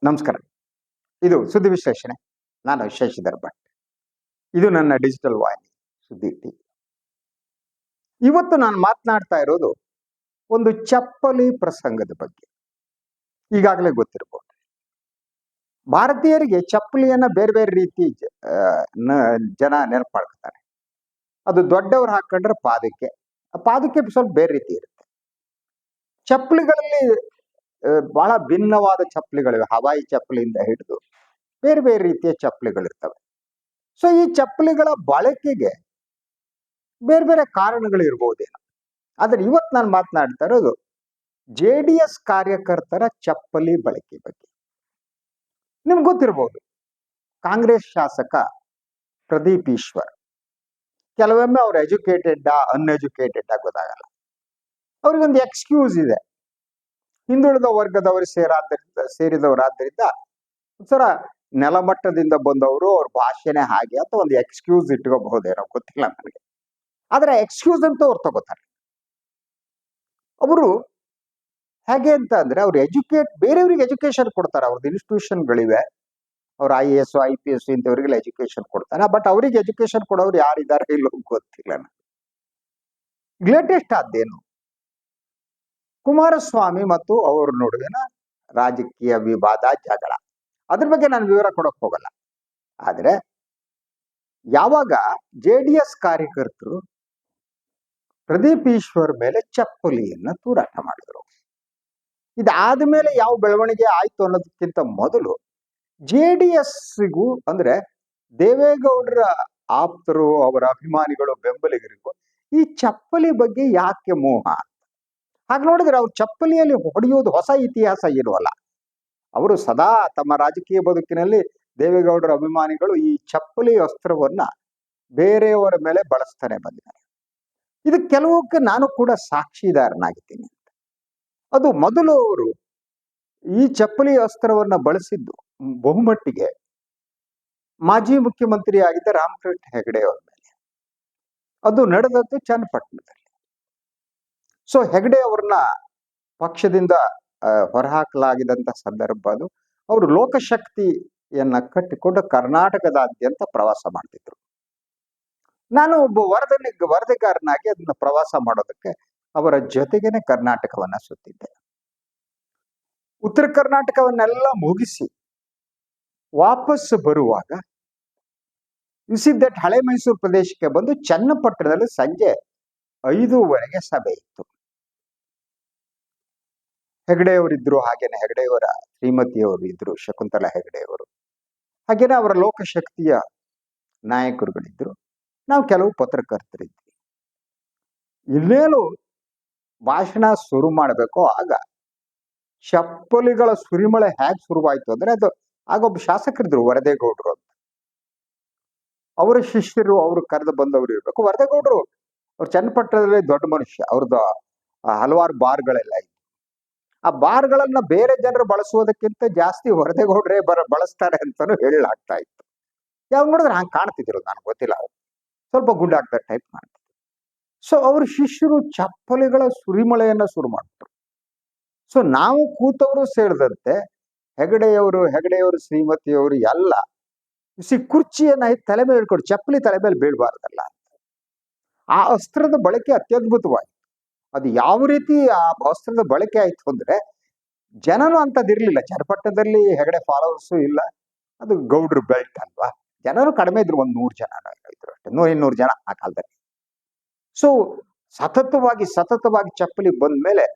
ನಮಸ್ಕಾರ. ಇದು ಸುದ್ದಿ ವಿಶ್ಲೇಷಣೆ. ನಾನು ಶಶಿಧರ್ ಭಟ್. ಇದು ನನ್ನ ಡಿಜಿಟಲ್ ವಾಹಿನಿ ಸುದ್ದಿ ಟಿವಿ. ಇವತ್ತು ನಾನು ಮಾತನಾಡ್ತಾ ಇರೋದು ಒಂದು ಚಪ್ಪಲಿ ಪ್ರಸಂಗದ ಬಗ್ಗೆ. ಈಗಾಗಲೇ ಗೊತ್ತಿರಬಹುದು, ಭಾರತೀಯರಿಗೆ ಚಪ್ಪಲಿಯನ್ನ ಬೇರೆ ಬೇರೆ ರೀತಿ ಜನ ನೆನಪು ಮಾಡ್ಕೊತಾರೆ. ಅದು ದೊಡ್ಡವರು ಹಾಕೊಂಡ್ರೆ ಪಾದಕ್ಕೆ, ಆ ಪಾದಕ್ಕೆ ಸ್ವಲ್ಪ ಬೇರೆ ರೀತಿ ಇರುತ್ತೆ. ಚಪ್ಪಲಿಗಳಲ್ಲಿ ಬಹಳ ಭಿನ್ನವಾದ ಚಪ್ಪಲಿಗಳಿವೆ. ಹವಾಯಿ ಚಪ್ಪಲಿಯಿಂದ ಹಿಡಿದು ಬೇರೆ ಬೇರೆ ರೀತಿಯ ಚಪ್ಪಲಿಗಳಿರ್ತವೆ. ಸೊ ಈ ಚಪ್ಪಲಿಗಳ ಬಳಕೆಗೆ ಬೇರೆ ಬೇರೆ ಕಾರಣಗಳು ಇರ್ಬೋದೇನೋ. ಆದ್ರೆ ಇವತ್ತು ನಾನು ಮಾತನಾಡ್ತಾ ಇರೋದು JDS ಕಾರ್ಯಕರ್ತರ ಚಪ್ಪಲಿ ಬಳಕೆ ಬಗ್ಗೆ. ನಿಮ್ಗೆ ಗೊತ್ತಿರ್ಬೋದು, ಕಾಂಗ್ರೆಸ್ ಶಾಸಕ ಪ್ರದೀಪ್ ಈಶ್ವರ್ ಕೆಲವೊಮ್ಮೆ ಅವ್ರು ಎಜುಕೇಟೆಡ್ ಅನ್ಎಜುಕೇಟೆಡ್ ಗೊತ್ತಾಗಲ್ಲ. ಅವ್ರಿಗೊಂದು ಎಕ್ಸ್ಕ್ಯೂಸ್ ಇದೆ. ಹಿಂದುಳಿದ ವರ್ಗದವರು ಸೇರಿದವರಾದ್ದರಿಂದ ಒಂಥರ ನೆಲಮಟ್ಟದಿಂದ ಬಂದವರು, ಅವ್ರ ಭಾಷೆನೇ ಹಾಗೆ ಅಂತ ಒಂದು ಎಕ್ಸ್ಕ್ಯೂಸ್ ಇಟ್ಕೋಬಹುದೇನೋ, ಗೊತ್ತಿಲ್ಲ ನನಗೆ. ಆದ್ರೆ ಎಕ್ಸ್ಕ್ಯೂಸ್ ಅಂತ ಅವ್ರು ತಗೋತಾರೆ. ಅವರು ಹೇಗೆ ಅಂತ ಅಂದ್ರೆ ಅವ್ರು ಬೇರೆಯವ್ರಿಗೆ ಎಜುಕೇಶನ್ ಕೊಡ್ತಾರೆ. ಅವ್ರದ್ದು ಇನ್ಸ್ಟಿಟ್ಯೂಷನ್ಗಳಿವೆ, ಅವ್ರು IAS IPS ಇಂಥವ್ರಿಗೆಲ್ಲ ಎಜುಕೇಶನ್ ಕೊಡ್ತಾರೆ. ಬಟ್ ಅವ್ರಿಗೆ ಎಜುಕೇಶನ್ ಕೊಡೋರು ಯಾರಿದ್ದಾರೆ ಇಲ್ಲೋ ಗೊತ್ತಿಲ್ಲ ನನಗೆ. ಲೇಟೆಸ್ಟ್ ಆದ್ದೇನು, ಕುಮಾರಸ್ವಾಮಿ ಮತ್ತು ಅವ್ರ ನಡುವಿನ ರಾಜಕೀಯ ವಿವಾದ, ಜಗಳ. ಅದ್ರ ಬಗ್ಗೆ ನಾನು ವಿವರ ಕೊಡಕ್ ಹೋಗಲ್ಲ. ಆದ್ರೆ ಯಾವಾಗ JDS ಕಾರ್ಯಕರ್ತರು ಪ್ರದೀಪ್ ಈಶ್ವರ್ ಮೇಲೆ ಚಪ್ಪಲಿಯನ್ನ ತೂರಾಟ ಮಾಡಿದ್ರು, ಇದಾದ ಮೇಲೆ ಯಾವ ಬೆಳವಣಿಗೆ ಆಯ್ತು ಅನ್ನೋದಕ್ಕಿಂತ ಮೊದಲು JDSಗೂ ಅಂದ್ರೆ ದೇವೇಗೌಡರ ಆಪ್ತರು, ಅವರ ಅಭಿಮಾನಿಗಳು, ಬೆಂಬಲಿಗರಿಗೂ ಈ ಚಪ್ಪಲಿ ಬಗ್ಗೆ ಯಾಕೆ ಮೋಹ? ಹಾಗೆ ನೋಡಿದ್ರೆ ಅವ್ರ ಚಪ್ಪಲಿಯಲ್ಲಿ ಹೊಡೆಯುವುದು ಹೊಸ ಇತಿಹಾಸ ಇರುವಲ್ಲ. ಅವರು ಸದಾ ತಮ್ಮ ರಾಜಕೀಯ ಬದುಕಿನಲ್ಲಿ ದೇವೇಗೌಡರ ಅಭಿಮಾನಿಗಳು ಈ ಚಪ್ಪಲಿ ಅಸ್ತ್ರವನ್ನ ಬೇರೆಯವರ ಮೇಲೆ ಬಳಸ್ತಾನೆ ಬಂದಿದ್ದಾರೆ. ಇದು ಕೆಲವಕ್ಕೆ ನಾನು ಕೂಡ ಸಾಕ್ಷಿದಾರನಾಗಿದ್ದೀನಿ. ಅದು ಮೊದಲು ಅವರು ಈ ಚಪ್ಪಲಿ ಅಸ್ತ್ರವನ್ನ ಬಳಸಿದ್ದು ಬಹುಮಟ್ಟಿಗೆ ಮಾಜಿ ಮುಖ್ಯಮಂತ್ರಿ ಆಗಿದ್ದ ರಾಮಕೃಷ್ಣ ಹೆಗಡೆ ಅವರ ಮೇಲೆ. ಅದು ನಡೆದದ್ದು ಚನ್ನಪಟ್ಟಣದಲ್ಲಿ. ಸೊ ಹೆಗಡೆ ಅವ್ರನ್ನ ಪಕ್ಷದಿಂದ ಹೊರಹಾಕಲಾಗಿದಂತ ಸಂದರ್ಭ ಅದು. ಅವರು ಲೋಕಶಕ್ತಿಯನ್ನ ಕಟ್ಟಿಕೊಂಡು ಕರ್ನಾಟಕದಾದ್ಯಂತ ಪ್ರವಾಸ ಮಾಡ್ತಿದ್ರು. ನಾನು ಒಬ್ಬ ವರದಿಗಾರನಾಗಿ ಅದನ್ನ ಪ್ರವಾಸ ಮಾಡೋದಕ್ಕೆ ಅವರ ಜೊತೆಗೇನೆ ಕರ್ನಾಟಕವನ್ನ ಸುತ್ತಿದ್ದೆ. ಉತ್ತರ ಕರ್ನಾಟಕವನ್ನೆಲ್ಲ ಮುಗಿಸಿ ವಾಪಸ್ ಬರುವಾಗ ಇಸಿದ್ದಟ್ ಹಳೆ ಮೈಸೂರು ಪ್ರದೇಶಕ್ಕೆ ಬಂದು ಚನ್ನಪಟ್ಟಣದಲ್ಲಿ ಸಂಜೆ 5:30 ಸಭೆ ಇತ್ತು. ಹೆಗಡೆಯವರಿದ್ರು, ಹಾಗೇನೆ ಹೆಗಡೆಯವರ ಶ್ರೀಮತಿಯವರು ಇದ್ರು, ಶಕುಂತಲಾ ಹೆಗಡೆಯವರು, ಹಾಗೇನೆ ಅವರ ಲೋಕಶಕ್ತಿಯ ನಾಯಕರುಗಳಿದ್ರು, ನಾವು ಕೆಲವು ಪತ್ರಕರ್ತರಿದ್ವಿ. ಇನ್ನೇನು ಭಾಷಣ ಶುರು ಮಾಡಬೇಕು, ಆಗ ಚಪ್ಪಲಿಗಳ ಸುರಿಮಳೆ ಹೇಗೆ ಶುರುವಾಯ್ತು ಅಂದ್ರೆ, ಅದು ಆಗೊಬ್ಬ ಶಾಸಕರಿದ್ರು ವರದೇಗೌಡರು ಅಂತ. ಅವರ ಶಿಷ್ಯರು, ಅವರು ಕರೆದು ಬಂದವರು ಇರ್ಬೇಕು. ವರದೇಗೌಡರು ಅವ್ರು ಚನ್ನಪಟ್ಟಣದಲ್ಲಿ ದೊಡ್ಡ ಮನುಷ್ಯ. ಅವ್ರದ್ದು ಹಲವಾರು ಬಾರ್ಗಳೆಲ್ಲ ಇತ್ತು. ಆ ಬಾರ್ಗಳನ್ನ ಬೇರೆ ಜನರು ಬಳಸುವುದಕ್ಕಿಂತ ಜಾಸ್ತಿ ವರದೇಗೌಡ್ರೆ ಬಳಸ್ತಾರೆ ಅಂತಾನು ಹೇಳಲಾಗ್ತಾ ಇತ್ತು. ಯಾವಾಗ ನೋಡಿದ್ರೆ ಹಂಗೆ ಕಾಣ್ತಿದ್ರು, ನನಗೆ ಗೊತ್ತಿಲ್ಲ, ಅವ್ರು ಸ್ವಲ್ಪ ಗುಂಡಾಗ್ದ ಟೈಪ್ ಮಾಡ್ತಿದ್ರು. ಸೊ ಅವ್ರ ಶಿಷ್ಯರು ಚಪ್ಪಲಿಗಳ ಸುರಿಮಳೆಯನ್ನ ಶುರು ಮಾಡ್ತಾರೆ. ಸೊ ನಾವು ಕೂತವರು ಸೇರಿದಂತೆ ಹೆಗಡೆಯವರು ಶ್ರೀಮತಿಯವರು ಎಲ್ಲ ಕುರ್ಚಿಯನ್ನ ತಲೆ ಮೇಲೆ ಇಟ್ಕೊಂಡು, ಚಪ್ಪಲಿ ತಲೆ ಮೇಲೆ ಬೀಳ್ಬಾರ್ದಲ್ಲ. ಆ ಅಸ್ತ್ರದ ಬಳಕೆ ಅತ್ಯದ್ಭುತವಾಯಿತು. ಅದು ಯಾವ ರೀತಿ ಆ ಅಸ್ತ್ರದ ಬಳಕೆ ಆಯ್ತು ಅಂದ್ರೆ, ಜನನು ಅಂತದಿರ್ಲಿಲ್ಲ ಚನ್ನಪಟ್ಟಣದಲ್ಲಿ. ಹೆಗಡೆ ಫಾಲೋವರ್ಸು ಇಲ್ಲ, ಅದು ಗೌಡ್ರ ಬೆಲ್ಟ್ ಅಲ್ವಾ. ಜನರು ಕಡಿಮೆ ಇದ್ರು, 100 ಜನ ಇದ್ರು ಅಷ್ಟೇ, 200 ಜನ ಆ ಕಾಲದಲ್ಲಿ. ಸೊ ಸತತವಾಗಿ ಚಪ್ಪಲಿ ಬಂದ ಮೇಲೆ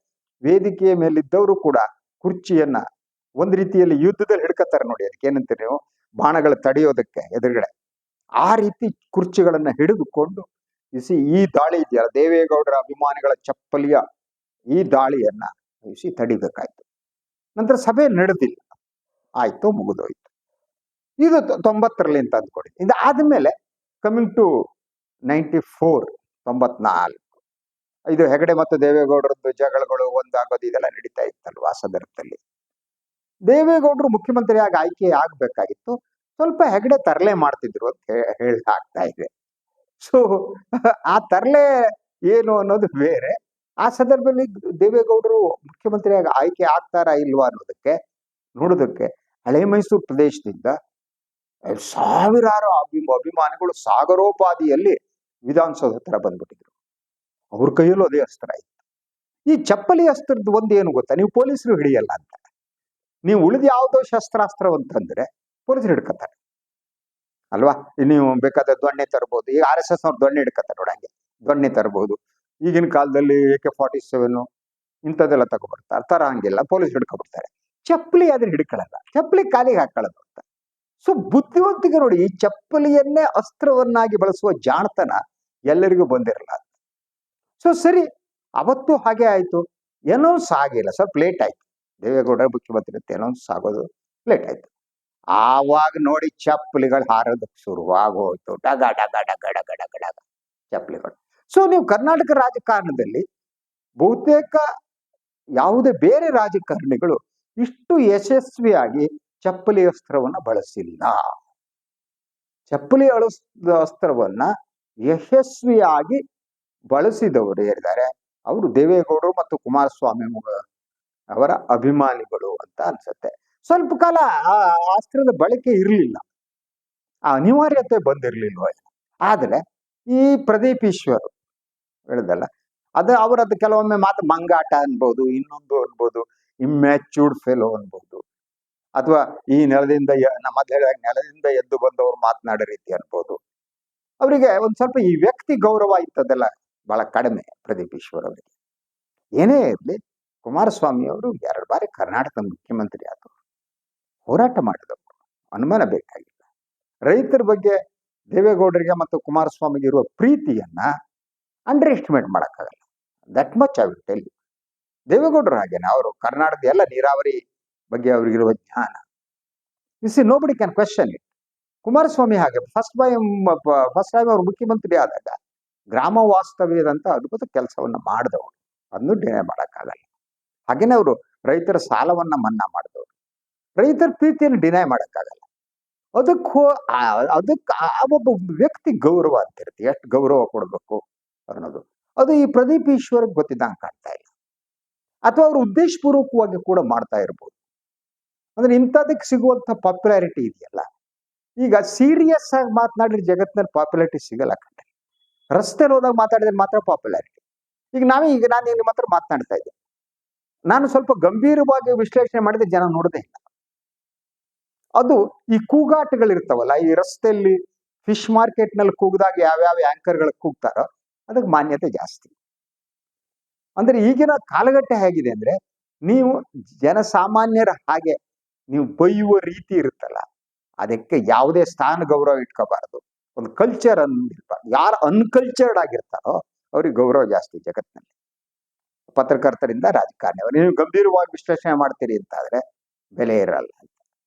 ವೇದಿಕೆಯ ಮೇಲಿದ್ದವರು ಕೂಡ ಕುರ್ಚಿಯನ್ನ ಒಂದ್ ರೀತಿಯಲ್ಲಿ ಯುದ್ಧದಲ್ಲಿ ಹಿಡ್ಕತ್ತಾರೆ ನೋಡಿ, ಅದಕ್ಕೆ ಏನಂತೀರಿ ನೀವು, ಬಾಣಗಳು ತಡೆಯೋದಕ್ಕೆ ಎದುರುಗಡೆ, ಆ ರೀತಿ ಕುರ್ಚಿಗಳನ್ನ ಹಿಡಿದುಕೊಂಡು ಈ ದಾಳಿ ಇದೆಯಲ್ಲ, ದೇವೇಗೌಡರ ಅಭಿಮಾನಿಗಳ ಚಪ್ಪಲಿಯ ಈ ದಾಳಿಯನ್ನ ತಡಿಬೇಕಾಯ್ತು. ನಂತರ ಸಭೆ ನಡೆದಿಲ್ಲ, ಆಯ್ತು, ಮುಗಿದೋಯ್ತು. ಇದು 90ರಲ್ಲಿ ಅಂತ ಅಂದ್ಕೊಡಿ. ಇದಾದ್ಮೇಲೆ ಕಮಿಂಗ್ ಟು 94, ಇದು ಹೆಗಡೆ ಮತ್ತು ದೇವೇಗೌಡರದ್ದು ಜಗಳಗಳು ಒಂದಾಗೋದು ಇದೆಲ್ಲ ನಡೀತಾ ಇತ್ತಲ್ವ. ಆ ಸಂದರ್ಭದಲ್ಲಿ ದೇವೇಗೌಡರು ಮುಖ್ಯಮಂತ್ರಿಯಾಗಿ ಆಯ್ಕೆ ಆಗ್ಬೇಕಾಗಿತ್ತು. ಸ್ವಲ್ಪ ಹೆಗಡೆ ತರಲೆ ಮಾಡ್ತಿದ್ರು ಅಂತ ಆಗ್ತಾ ಇದೆ. ಸೊ ಆ ತರಲೆ ಏನು ಅನ್ನೋದು ಬೇರೆ. ಆ ಸಂದರ್ಭದಲ್ಲಿ ದೇವೇಗೌಡರು ಮುಖ್ಯಮಂತ್ರಿಯಾಗಿ ಆಯ್ಕೆ ಆಗ್ತಾರಾ ಇಲ್ವಾ ಅನ್ನೋದಕ್ಕೆ ನೋಡೋದಕ್ಕೆ ಹಳೆ ಮೈಸೂರು ಪ್ರದೇಶದಿಂದ ಸಾವಿರಾರು ಅಭಿಮಾನಿಗಳು ಸಾಗರೋಪಾದಿಯಲ್ಲಿ ವಿಧಾನಸೌಧ ಹತ್ರ ಬಂದ್ಬಿಟ್ಟಿದ್ರು. ಅವ್ರ ಕೈಯಲ್ಲೂ ಅದೇ ಅಸ್ತ್ರ ಇತ್ತು. ಈ ಚಪ್ಪಲಿ ಅಸ್ತ್ರದ ಒಂದೇನು ಗೊತ್ತಾ, ನೀವು ಪೊಲೀಸರು ಹಿಡಿಯಲ್ಲ ಅಂತ. ನೀವು ಉಳಿದ ಯಾವುದೋ ಶಸ್ತ್ರಾಸ್ತ್ರ ಅಂತಂದ್ರೆ ಪೊಲೀಸರು ಹಿಡ್ಕೊತಾರೆ ಅಲ್ವಾ. ನೀವು ಬೇಕಾದ್ರೆ ದೊಣ್ಣೆ ತರಬಹುದು. ಈಗ RSS ಅವ್ರು ದೊಣ್ಣೆ ಹಿಡ್ಕೊತಾರೆ ನೋಡಂಗೆ, ದೊಣ್ಣೆ ತರಬಹುದು. ಈಗಿನ ಕಾಲದಲ್ಲಿ AK-47 ಇಂಥದ್ದೆಲ್ಲ ತಗೊಬರ್ತಾರೆ. ತರ ಹಂಗಿಲ್ಲ, ಪೊಲೀಸ್ ಹಿಡ್ಕೊಬಿಡ್ತಾರೆ. ಚಪ್ಪಲಿ ಅದನ್ನ ಹಿಡ್ಕೊಳ್ಳಲ್ಲ, ಚಪ್ಪಲಿ ಕಾಲಿಗೆ ಹಾಕೊಳ್ಳೋದು ಅಂತ. ಸೊ ಬುದ್ಧಿವಂತಿಗೆ ನೋಡಿ, ಈ ಚಪ್ಪಲಿಯನ್ನೇ ಅಸ್ತ್ರವನ್ನಾಗಿ ಬಳಸುವ ಜಾಣತನ ಎಲ್ಲರಿಗೂ ಬಂದಿರಲ್ಲ. ಸೊ ಸರಿ, ಅವತ್ತು ಹಾಗೆ ಆಯ್ತು. ಅನೌನ್ಸ್ ಆಗಿಲ್ಲ, ಸ್ವಲ್ಪ ಲೇಟ್ ಆಯ್ತು. ದೇವೇಗೌಡರ ಮುಖ್ಯಮಂತ್ರಿ ಅಂತ ಅನೌನ್ಸ್ ಆಗೋದು ಲೇಟ್ ಆಯ್ತು. ಆವಾಗ ನೋಡಿ ಚಪ್ಪಲಿಗಳು ಹಾರೋದಕ್ಕೆ ಶುರುವಾಗೋಯ್ತು. ಡಗ ಡಗ ಡಗ ಡಗ ಡಗ ಡಗ ಚಪ್ಪಲಿಗಳು. ಸೊ ನೀವು ಕರ್ನಾಟಕ ರಾಜಕಾರಣದಲ್ಲಿ ಬಹುತೇಕ ಯಾವುದೇ ಬೇರೆ ರಾಜಕಾರಣಿಗಳು ಇಷ್ಟು ಯಶಸ್ವಿಯಾಗಿ ಚಪ್ಪಲಿ ಅಸ್ತ್ರವನ್ನ ಬಳಸಿಲ್ಲ. ಚಪ್ಪಲಿ ಅಸ್ತ್ರವನ್ನ ಯಶಸ್ವಿಯಾಗಿ ಬಳಸಿದವರು ಯಾರಿದ್ದಾರೆ, ಅವರು ದೇವೇಗೌಡರು ಮತ್ತು ಕುಮಾರಸ್ವಾಮಿ ಅವರ ಅಭಿಮಾನಿಗಳು ಅಂತ ಅನ್ಸುತ್ತೆ. ಸ್ವಲ್ಪ ಕಾಲ ಆ ಅಸ್ತ್ರದ ಬಳಕೆ ಇರಲಿಲ್ಲ, ಆ ಅನಿವಾರ್ಯತೆ ಬಂದಿರ್ಲಿಲ್ವ. ಆದ್ರೆ ಈ ಪ್ರದೀಪ್ ಈಶ್ವರ್ ಹೇಳಿದಲ್ಲ, ಅವರದ್ದು ಕೆಲವೊಮ್ಮೆ ಮಾತು ಮಂಗಾಟ ಅನ್ಬೋದು, ಇನ್ನೊಂದು ಅನ್ಬೋದು, ಇಮ್ಯಾಚ್ಯೂರ್ಡ್ ಫೆಲೋ ಅನ್ಬೋದು, ಅಥವಾ ಈ ನೆಲದಿಂದ ನೆಲದಿಂದ ಎದ್ದು ಬಂದವರು ಮಾತನಾಡೋ ರೀತಿ ಅನ್ಬೋದು. ಅವರಿಗೆ ಒಂದ್ ಸ್ವಲ್ಪ ಈ ವ್ಯಕ್ತಿ ಗೌರವ ಇತ್ತದೆಲ್ಲ ಬಹಳ ಕಡಿಮೆ ಪ್ರದೀಪ್ ಈಶ್ವರ್ ಅವರಿಗೆ. ಏನೇ ಇರಲಿ, ಕುಮಾರಸ್ವಾಮಿ ಅವರು 2 ಬಾರಿ ಕರ್ನಾಟಕದ ಮುಖ್ಯಮಂತ್ರಿ ಆದವರು, ಹೋರಾಟ ಮಾಡಿದವರು, ಅನುಮಾನ ಬೇಕಾಗಿಲ್ಲ. ರೈತರ ಬಗ್ಗೆ ದೇವೇಗೌಡರಿಗೆ ಮತ್ತು ಕುಮಾರಸ್ವಾಮಿಗೆ ಇರುವ ಪ್ರೀತಿಯನ್ನ ಅಂಡರ್ ಎಸ್ಟಿಮೇಟ್ ಮಾಡಕ್ಕಾಗಲ್ಲ. That much I will tell you. ದೇವೇಗೌಡರು ಹಾಗೇನೆ, ಅವರು ಕರ್ನಾಟಕದ ಎಲ್ಲ ನೀರಾವರಿ ಬಗ್ಗೆ ಅವರಿಗಿರುವ ಜ್ಞಾನ, nobody can question it. Kumaraswamy ಹಾಗೆ ಫಸ್ಟ್ ಟೈಮ್ ಅವರು ಮುಖ್ಯಮಂತ್ರಿ ಆದಾಗ ಗ್ರಾಮ ವಾಸ್ತವ್ಯದಂತ ಅದ್ಭುತ ಕೆಲಸವನ್ನ ಮಾಡಿದವರು, ಅದನ್ನು ಡಿನೈ ಮಾಡಕ್ಕಾಗಲ್ಲ. ಹಾಗೇನೆ ಅವರು ರೈತರ ಸಾಲವನ್ನ ಮನ್ನಾ ಮಾಡಿದವರು, ರೈತರ ಪ್ರೀತಿಯನ್ನು ಡಿನೈ ಮಾಡಕ್ಕಾಗಲ್ಲ. ಅದಕ್ಕೆ ಒಬ್ಬ ವ್ಯಕ್ತಿ ಗೌರವ ಅಂತಿರುತ್ತೆ, ಎಷ್ಟು ಗೌರವ ಕೊಡಬೇಕು ಅನ್ನೋದು ಅದು ಈ ಪ್ರದೀಪ್ ಈಶ್ವರ್ಗೆ ಗೊತ್ತಿದ್ದಂಗೆ ಕಾಣ್ತಾ ಇಲ್ಲ. ಅಥವಾ ಅವರು ಉದ್ದೇಶಪೂರ್ವಕವಾಗಿ ಕೂಡ ಮಾಡ್ತಾ ಇರ್ಬೋದು. ಅಂದ್ರೆ ಇಂಥದಕ್ಕೆ ಸಿಗುವಂತ ಪಾಪ್ಯುಲಾರಿಟಿ ಇದೆಯಲ್ಲ, ಈಗ ಸೀರಿಯಸ್ ಆಗಿ ಮಾತನಾಡಿದ್ರೆ ಜಗತ್ತಿನಲ್ಲಿ ಪಾಪ್ಯುಲಾರಿಟಿ ಸಿಗಲ್ಲ ಕಣ್ರಿ. ರಸ್ತೆಲಿ ಹೋದಾಗ ಮಾತಾಡಿದ್ರೆ ಮಾತ್ರ ಪಾಪ್ಯುಲಾರಿಟಿ. ಈಗ ನಾನು ನಿಮ್ಮ ಹತ್ರ ಮಾತನಾಡ್ತಾ ಇದ್ದೆ, ನಾನು ಸ್ವಲ್ಪ ಗಂಭೀರವಾಗಿ ವಿಶ್ಲೇಷಣೆ ಮಾಡಿದ್ರೆ ಜನ ನೋಡದೇ ಇಲ್ಲ. ಅದು ಈ ಕೂಗಾಟಗಳಿರ್ತಾವಲ್ಲ, ಈ ರಸ್ತೆಯಲ್ಲಿ ಫಿಶ್ ಮಾರ್ಕೆಟ್ ನಲ್ಲಿ ಕೂಗಿದಾಗ ಯಾವ್ಯಾವ ಆಂಕರ್ಗಳು ಕೂಗ್ತಾರೋ ಅದಕ್ಕೆ ಮಾನ್ಯತೆ ಜಾಸ್ತಿ. ಅಂದ್ರೆ ಈಗಿನ ಕಾಲಘಟ್ಟ ಹೇಗಿದೆ ಅಂದ್ರೆ, ನೀವು ಜನಸಾಮಾನ್ಯರ ಹಾಗೆ ನೀವು ಬೈಯುವ ರೀತಿ ಇರುತ್ತಲ್ಲ, ಅದಕ್ಕೆ ಯಾವುದೇ ಸ್ಥಾನ ಗೌರವ ಇಟ್ಕೋಬಾರದು. ಒಂದು ಕಲ್ಚರ್ ಅಂದಿರ್ಬಾರ್ದು. ಯಾರು ಅನ್ಕಲ್ಚರ್ಡ್ ಆಗಿರ್ತಾರೋ ಅವ್ರಿಗೆ ಗೌರವ ಜಾಸ್ತಿ ಜಗತ್ತಿನಲ್ಲಿ, ಪತ್ರಕರ್ತರಿಂದ ರಾಜಕಾರಣಿ. ನೀವು ಗಂಭೀರವಾಗಿ ವಿಶ್ಲೇಷಣೆ ಮಾಡ್ತೀರಿ ಅಂತ ಆದ್ರೆ ಬೆಲೆ ಇರಲ್ಲ.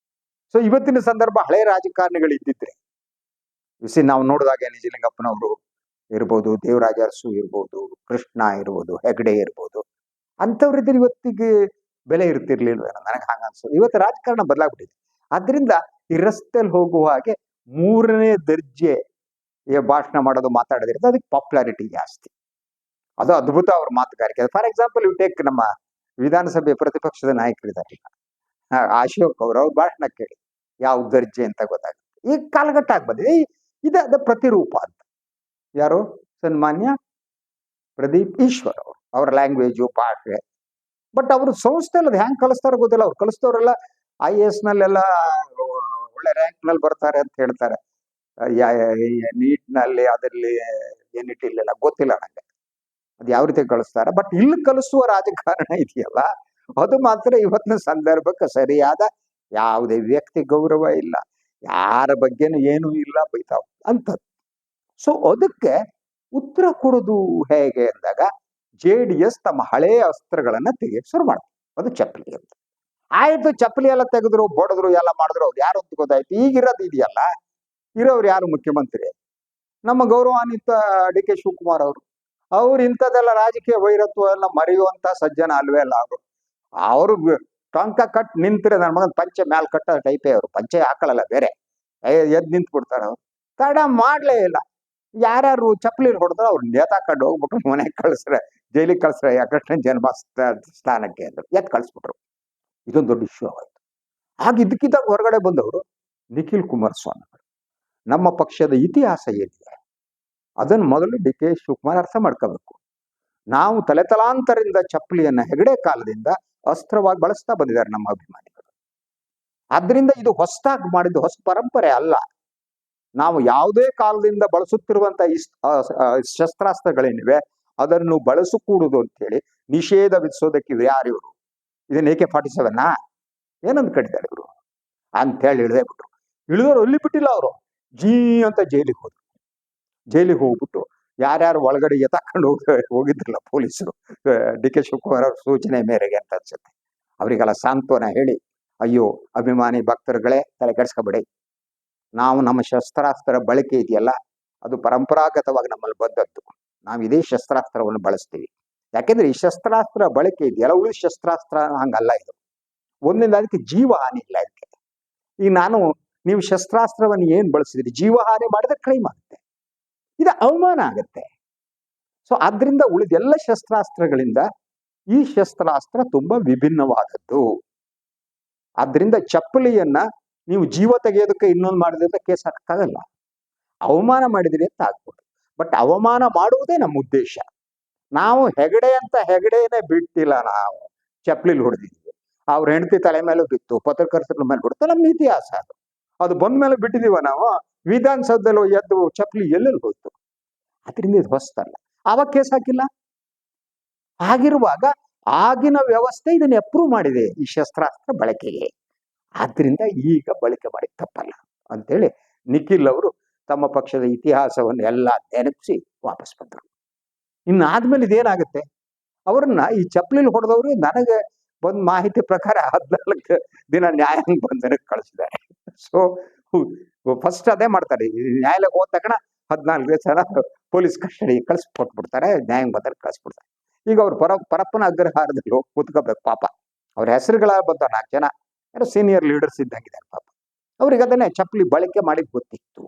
ಸೊ ಇವತ್ತಿನ ಸಂದರ್ಭ ಹಳೆ ರಾಜಕಾರಣಿಗಳು ಇದ್ದಿದ್ರೆ, ನಾವು ನೋಡಿದಾಗ ನಿಜಲಿಂಗಪ್ಪನವರು ಇರ್ಬೋದು, ದೇವರಾಜ ಅರಸು ಇರ್ಬೋದು, ಕೃಷ್ಣ ಇರ್ಬೋದು, ಹೆಗಡೆ ಇರ್ಬೋದು, ಅಂಥವ್ರಿದ್ರೆ ಇವತ್ತಿಗೆ ಬೆಲೆ ಇರ್ತಿರ್ಲಿಲ್ವ ನನಗೆ ಹಾಗ ಅನ್ಸೋದು. ಇವತ್ತು ರಾಜಕಾರಣ ಬದಲಾಗ್ಬಿಟ್ಟಿದೆ. ಆದ್ರಿಂದ ಈ ರಸ್ತೆಯಲ್ಲಿ ಹೋಗುವ ಹಾಗೆ 3ನೇ ದರ್ಜೆ ಭಾಷಣ ಮಾಡೋದು, ಮಾತಾಡೋದಿರುತ್ತೆ, ಅದಕ್ಕೆ ಪಾಪ್ಯುಲಾರಿಟಿ ಜಾಸ್ತಿ. ಅದು ಅದ್ಭುತ ಅವ್ರ ಮಾತುಗಾರಿಕೆ. ಫಾರ್ ಎಕ್ಸಾಂಪಲ್ ಯು ಟೇಕ್ ನಮ್ಮ ವಿಧಾನಸಭೆ ಪ್ರತಿಪಕ್ಷದ ನಾಯಕರಿದ್ದಾರೆ ಅಶೋಕ್ ಅವ್ರ ಭಾಷಣ ಕೇಳಿ ಯಾವ ದರ್ಜೆ ಅಂತ ಗೊತ್ತಾಗುತ್ತೆ. ಈ ಕಾಲಘಟ್ಟ ಆಗಿ ಬಂದಿದೆ. ಇದ ಪ್ರತಿರೂಪ ಅಂತ ಯಾರು, ಸನ್ಮಾನ್ಯ ಪ್ರದೀಪ್ ಈಶ್ವರ್ ಅವರು, ಅವರ ಲ್ಯಾಂಗ್ವೇಜು, ಭಾಷೆ. ಬಟ್ ಅವರು ಸಂಸ್ಥೆಯಲ್ಲಿ ಅದು ಹೆಂಗ್ ಕಲಿಸ್ತಾರೋ ಗೊತ್ತಿಲ್ಲ. ಅವ್ರು ಕಲಿಸ್ತವ್ರೆಲ್ಲ IAS ನಲ್ಲೆಲ್ಲ ಒಳ್ಳೆ ರ್ಯಾಂಕ್ ನಲ್ಲಿ ಬರ್ತಾರೆ ಅಂತ ಹೇಳ್ತಾರೆ. ನೀಟ್ ನಲ್ಲಿ, ಅದರಲ್ಲಿ NET ಇಲ್ಲೆಲ್ಲ ಗೊತ್ತಿಲ್ಲ ನಂಗೆ ಅದು ಯಾವ ರೀತಿ ಕಳಿಸ್ತಾರೆ. ಬಟ್ ಇಲ್ಲಿ ಕಲಿಸುವ ರಾಜಕಾರಣ ಇದೆಯಲ್ಲ, ಅದು ಮಾತ್ರ ಇವತ್ತಿನ ಸಂದರ್ಭಕ್ಕೆ ಸರಿಯಾದ ಯಾವುದೇ ವ್ಯಕ್ತಿ ಗೌರವ ಇಲ್ಲ, ಯಾರ ಬಗ್ಗೆನೂ ಏನೂ ಇಲ್ಲ, ಬೈತಾವ್ ಅಂತದ್ದು. ಸೊ ಅದಕ್ಕೆ ಉತ್ತರ ಕೊಡೋದು ಹೇಗೆ ಅಂದಾಗ JDS ತಮ್ಮ ಹಳೆಯ ಅಸ್ತ್ರಗಳನ್ನ ತೆಗೆಯಕ್ಕೆ ಶುರು ಮಾಡ್ತಾರೆ. ಅದು ಚಪ್ಪಲಿ ಅಂತ ಆಯ್ತು. ಚಪ್ಪಲಿ ಎಲ್ಲ ತೆಗೆದ್ರು, ಬಡದ್ರು, ಎಲ್ಲ ಮಾಡಿದ್ರು, ಅವ್ರು ಯಾರು ಅಂತ ಗೊತ್ತಾಯ್ತು. ಈಗಿರೋದು ಇದೆಯಲ್ಲ, ಇರೋರು ಯಾರು ಮುಖ್ಯಮಂತ್ರಿ, ನಮ್ಮ ಗೌರವಾನ್ವಿತ DK ಶಿವಕುಮಾರ್ ಅವ್ರು ಇಂಥದ್ದೆಲ್ಲ ರಾಜಕೀಯ ವೈರತ್ವ ಎಲ್ಲ ಮರೆಯುವಂತ ಸಜ್ಜನ ಅಲ್ವೇ ಅಲ್ಲ. ಅವರು ಟೊಂಕ ಕಟ್ ನಿಂತ್ರೆ ನನ್ನ ಮಗನ ಪಂಚೆ ಮ್ಯಾಲ್ ಕಟ್ಟ ಟೈಪೇ. ಅವರು ಪಂಚೆ ಹಾಕೊಳ್ಳಲ್ಲ, ಬೇರೆ ಎದ್ ನಿಂತ್ ಬಿಡ್ತಾರ. ಅವ್ರು ತಡ ಮಾಡ್ಲೇ ಇಲ್ಲ. ಯಾರ್ಯಾರು ಚಪ್ಪಲಿ ಹೊಡೆದ್ರೆ ಅವ್ರು ನೇತಾಕೊಂಡು ಹೋಗ್ಬಿಟ್ರು, ಮನೆಗೆ ಕಳಿಸ್ರೆ, ಜೈಲಿಗೆ ಕಳಿಸ್ರೆ, ಕೃಷ್ಣನ್ ಜನ್ಮ ಸ್ಥಾನಕ್ಕೆ ಅಂತ ಎತ್ ಕಳಿಸ್ಬಿಟ್ರು. ಇದೊಂದು ದೊಡ್ಡ ಇಶ್ಯೂ ಆಯ್ತು. ಆಗ ಇದ್ದಕ್ಕಿದ್ದಾಗ ಹೊರಗಡೆ ಬಂದವರು ನಿಖಿಲ್ ಕುಮಾರಸ್ವಾಮಿ ಅವರು. ನಮ್ಮ ಪಕ್ಷದ ಇತಿಹಾಸ ಏನಿದೆ ಅದನ್ನು ಮೊದಲು ಡಿ ಕೆ ಶಿವಕುಮಾರ್ ಅರ್ಥ ಮಾಡ್ಕೋಬೇಕು. ನಾವು ತಲೆತಲಾಂತರದಿಂದ ಚಪ್ಪಲಿಯನ್ನ ಹೆಗಡೆ ಕಾಲದಿಂದ ಅಸ್ತ್ರವಾಗಿ ಬಳಸ್ತಾ ಬಂದಿದ್ದಾರೆ ನಮ್ಮ ಅಭಿಮಾನಿಗಳು. ಆದ್ರಿಂದ ಇದು ಹೊಸದಾಗಿ ಮಾಡಿದ್ದು ಹೊಸ ಪರಂಪರೆ ಅಲ್ಲ. ನಾವು ಯಾವುದೇ ಕಾಲದಿಂದ ಬಳಸುತ್ತಿರುವಂತ ಶಸ್ತ್ರಾಸ್ತ್ರಗಳೇನಿವೆ ಅದನ್ನು ಬಳಸಕೂಡುದು ಅಂತ ಹೇಳಿ ನಿಷೇಧ ವಿಧಿಸೋದಕ್ಕೆ ಯಾರಿವರು? ಇದನ್ನ AK-47 ಏನಂದ್ ಕಟ್ಟಿದ್ದಾರೆ ಇವರು ಅಂತ ಹೇಳಿ ಇಳಿದೇ ಬಿಟ್ರು. ಇಳಿದವರು ಅಲ್ಲಿ ಬಿಟ್ಟಿಲ್ಲ, ಅವರು ಜೀ ಅಂತ ಜೈಲಿಗೆ ಹೋದ್ರು. ಜೈಲಿಗೆ ಹೋಗ್ಬಿಟ್ಟು ಯಾರ್ಯಾರು ಒಳಗಡೆ ಎತ್ತಾಕೊಂಡು ಹೋಗಿದ್ರಲ್ಲ ಪೊಲೀಸರು, ಡಿ ಕೆ ಶಿವಕುಮಾರ್ ಅವ್ರ ಸೂಚನೆ ಮೇರೆಗೆ ಅಂತ ಅನ್ಸುತ್ತೆ, ಅವರಿಗೆಲ್ಲ ಸಾಂತ್ವನ ಹೇಳಿ, ಅಯ್ಯೋ ಅಭಿಮಾನಿ ಭಕ್ತರುಗಳೇ ತಲೆ ಕೆಡಿಸ್ಕೊಬೇಡಿ, ನಾವು ನಮ್ಮ ಶಸ್ತ್ರಾಸ್ತ್ರ ಬಳಕೆ ಇದೆಯಲ್ಲ ಅದು ಪರಂಪರಾಗತವಾಗಿ ನಮ್ಮಲ್ಲಿ ಬಂದದ್ದು. ನಾವು ಇದೇ ಶಸ್ತ್ರಾಸ್ತ್ರವನ್ನು ಬಳಸ್ತೀವಿ. ಯಾಕೆಂದ್ರೆ ಈ ಶಸ್ತ್ರಾಸ್ತ್ರ ಬಳಕೆ ಇದೆಯಲ್ಲ ಉಳಿದ ಶಸ್ತ್ರಾಸ್ತ್ರ ಹಂಗಲ್ಲ. ಇದು ಒಂದಿಂದ ಅದಕ್ಕೆ ಜೀವಹಾನಿ ಇಲ್ಲ. ಇದಕ್ಕೆ ಈಗ ನೀವು ಶಸ್ತ್ರಾಸ್ತ್ರವನ್ನು ಏನ್ ಬಳಸಿದ್ರಿ, ಜೀವಹಾನಿ ಮಾಡಿದ್ರೆ ಕ್ರೈಮ್ ಆಗುತ್ತೆ, ಇದು ಅವಮಾನ ಆಗುತ್ತೆ. ಸೊ ಆದ್ರಿಂದ ಉಳಿದೆಲ್ಲ ಶಸ್ತ್ರಾಸ್ತ್ರಗಳಿಂದ ಈ ಶಸ್ತ್ರಾಸ್ತ್ರ ತುಂಬಾ ವಿಭಿನ್ನವಾದದ್ದು. ಆದ್ರಿಂದ ಚಪ್ಪಲಿಯನ್ನ ನೀವು ಜೀವ ತೆಗೆಯೋದಕ್ಕೆ ಇನ್ನೊಂದು ಮಾಡಿದ್ರೆ ಕೇಸ್ ಹಾಕಕ್ಕಾಗಲ್ಲ. ಅವಮಾನ ಮಾಡಿದಿರಿ ಅಂತ ಆಗ್ಬೋದು. ಬಟ್ ಅವಮಾನ ಮಾಡುವುದೇ ನಮ್ಮ ಉದ್ದೇಶ. ನಾವು ಹೆಗಡೆನೇ ಬಿಟ್ಟಿಲ್ಲ, ನಾವು ಚಪ್ಪಲಿಲಿ ಹೊಡೆದಿದ್ವಿ. ಅವ್ರ ಹೆಂಡತಿ ತಲೆ ಮೇಲೆ ಬಿತ್ತು, ಪತ್ರಕರ್ತರ ಮೇಲೆ ಬಿಡ್ತು, ನಮ್ಮ ಇತಿಹಾಸ ಅದು ಬಂದ ಮೇಲೆ ಬಿಟ್ಟಿದೀವ ನಾವು. ವಿಧಾನಸೌಧದಲ್ಲಿ ಎದ್ದು ಚಪ್ಪಲಿ ಎಲ್ಲೆಲ್ಲಿ ಹೋಯ್ತು? ಅದರಿಂದ ಇದು ಹೊಸ್ತಲ್ಲ. ಆವಾಗ ಕೇಸ್ ಹಾಕಿಲ್ಲ. ಆಗಿರುವಾಗ ಆಗಿನ ವ್ಯವಸ್ಥೆ ಇದನ್ನ ಅಪ್ರೂವ್ ಮಾಡಿದೆ ಈ ಶಸ್ತ್ರಾಸ್ತ್ರ ಬಳಕೆಗೆ. ಆದ್ರಿಂದ ಈಗ ಬಳಕೆ ಮಾಡಿ ತಪ್ಪಲ್ಲ ಅಂತೇಳಿ ನಿಖಿಲ್ ಅವರು ತಮ್ಮ ಪಕ್ಷದ ಇತಿಹಾಸವನ್ನು ಎಲ್ಲ ನೆನಪಿಸಿ ವಾಪಸ್ ಬಂದರು. ಇನ್ನಾದ್ಮೇಲೆ ಇದೇನಾಗುತ್ತೆ, ಅವ್ರನ್ನ ಈ ಚಪ್ಪಲಿಲಿ ಹೊಡೆದವರು ನನಗೆ ಬಂದ್ ಮಾಹಿತಿ ಪ್ರಕಾರ 14 ದಿನ ನ್ಯಾಯಾಂಗ ಬಂಧನಕ್ಕೆ ಕಳಿಸಿದ್ದಾರೆ. ಸೊ ಫಸ್ಟ್ ಅದೇ ಮಾಡ್ತಾರೆ, ನ್ಯಾಯಾಲಯಕ್ಕೆ ಹೋದ ತಕ್ಷಣ 14 ದಿವಸ ಪೊಲೀಸ್ ಕಸ್ಟಡಿ ಕಳಿಸ್ಕೊಟ್ಬಿಡ್ತಾರೆ, ನ್ಯಾಯಾಂಗ ಬಂಧನಕ್ಕೆ ಕಳಿಸ್ಬಿಡ್ತಾರೆ. ಈಗ ಅವ್ರು ಪರಪ್ಪನ ಅಗ್ರಹಾರದಲ್ಲಿ ಹೋಗಿ ಕೂತ್ಕೋಬೇಕು ಪಾಪ. ಅವ್ರ ಹೆಸರುಗಳ ಬಂದ 4 ಜನ ಯಾರು ಸೀನಿಯರ್ ಲೀಡರ್ಸ್ ಇದ್ದಂಗಿದ್ದಾರೆ ಪಾಪ. ಅವ್ರಿಗೆ ಅದನ್ನೇ ಚಪ್ಪಲಿ ಬಳಕೆ ಮಾಡಿ ಗೊತ್ತಿತ್ತು,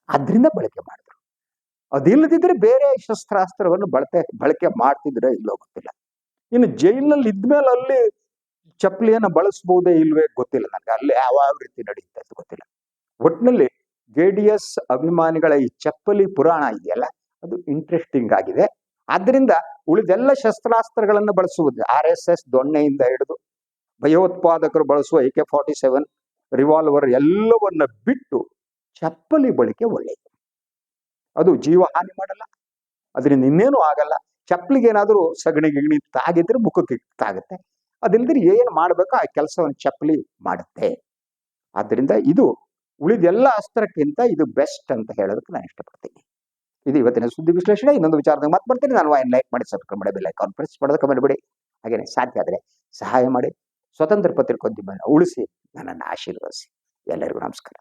ಆದ್ರಿಂದ ಬಳಕೆ ಮಾಡಿದ್ರು. ಅದಿಲ್ಲದಿದ್ರೆ ಬೇರೆ ಶಸ್ತ್ರಾಸ್ತ್ರವನ್ನು ಬಳಕೆ ಮಾಡ್ತಿದ್ರೆ ಇಲ್ಲೋ ಗೊತ್ತಿಲ್ಲ. ಇನ್ನು ಜೈಲಿನಲ್ಲಿ ಇದ್ಮೇಲೆ ಅಲ್ಲಿ ಚಪ್ಪಲಿಯನ್ನ ಬಳಸಬಹುದೇ ಇಲ್ವೇ ಗೊತ್ತಿಲ್ಲ ನನಗೆ. ಅಲ್ಲಿ ಯಾವ ರೀತಿ ನಡೆಯುತ್ತೆ ಅಂತ ಗೊತ್ತಿಲ್ಲ. ಒಟ್ಟಿನಲ್ಲಿ JDS ಅಭಿಮಾನಿಗಳ ಈ ಚಪ್ಪಲಿ ಪುರಾಣ ಇದೆಯಲ್ಲ ಅದು ಇಂಟ್ರೆಸ್ಟಿಂಗ್ ಆಗಿದೆ. ಆದ್ರಿಂದ ಉಳಿದೆಲ್ಲ ಶಸ್ತ್ರಾಸ್ತ್ರಗಳನ್ನು ಬಳಸುವುದು, RSS ದೊಣ್ಣೆಯಿಂದ ಹಿಡಿದು ಭಯೋತ್ಪಾದಕರು ಬಳಸುವ AK-47 ರಿವಾಲ್ವರ್ ಎಲ್ಲವನ್ನ ಬಿಟ್ಟು ಚಪ್ಪಲಿ ಬಳಕೆ ಒಳ್ಳೆಯದು. ಅದು ಜೀವ ಹಾನಿ ಮಾಡಲ್ಲ, ಅದರಿಂದ ಇನ್ನೇನು ಆಗಲ್ಲ. ಚಪ್ಪಲಿಗೆ ಏನಾದ್ರೂ ಸಗಣಿ ಗಿಗಣಿ ತಾಗಿದ್ರೆ ಮುಖಕ್ಕೆ ತಾಗುತ್ತೆ. ಅದಿಲ್ಲದ್ರೆ ಏನ್ ಮಾಡ್ಬೇಕೋ ಆ ಕೆಲಸವನ್ನು ಚಪ್ಪಲಿ ಮಾಡುತ್ತೆ. ಆದ್ರಿಂದ ಇದು ಉಳಿದೆಲ್ಲ ಅಸ್ತ್ರಕ್ಕಿಂತ ಇದು ಬೆಸ್ಟ್ ಅಂತ ಹೇಳೋದಕ್ಕೆ ನಾನು ಇಷ್ಟಪಡ್ತೀನಿ. ಇದು ಇವತ್ತಿನ ಸುದ್ದಿ ವಿಶ್ಲೇಷಣೆ. ಇನ್ನೊಂದು ವಿಚಾರದಾಗ ಮತ್ತೆ ಬರ್ತೀನಿ. ನಾನು ಲೈಕ್ ಮಾಡಿ, ಸಬ್ಸ್ಕ್ರೈಬ್ ಮಾಡಿ, ಬೆಲ್ ಐಕಾನ್ ಪ್ರೆಸ್ ಮಾಡೋದಕ್ಕೆ ಮರಿಬೇಡಿ. ಹಾಗೇನೆ ಸಾಧ್ಯ ಆದರೆ ಸಹಾಯ ಮಾಡಿ, ಸ್ವತಂತ್ರ ಪತ್ರಿಕೋದ್ಯಮವನ್ನು ಉಳಿಸಿ, ನನ್ನನ್ನು ಆಶೀರ್ವದಿಸಿ. ಎಲ್ಲರಿಗೂ ನಮಸ್ಕಾರ.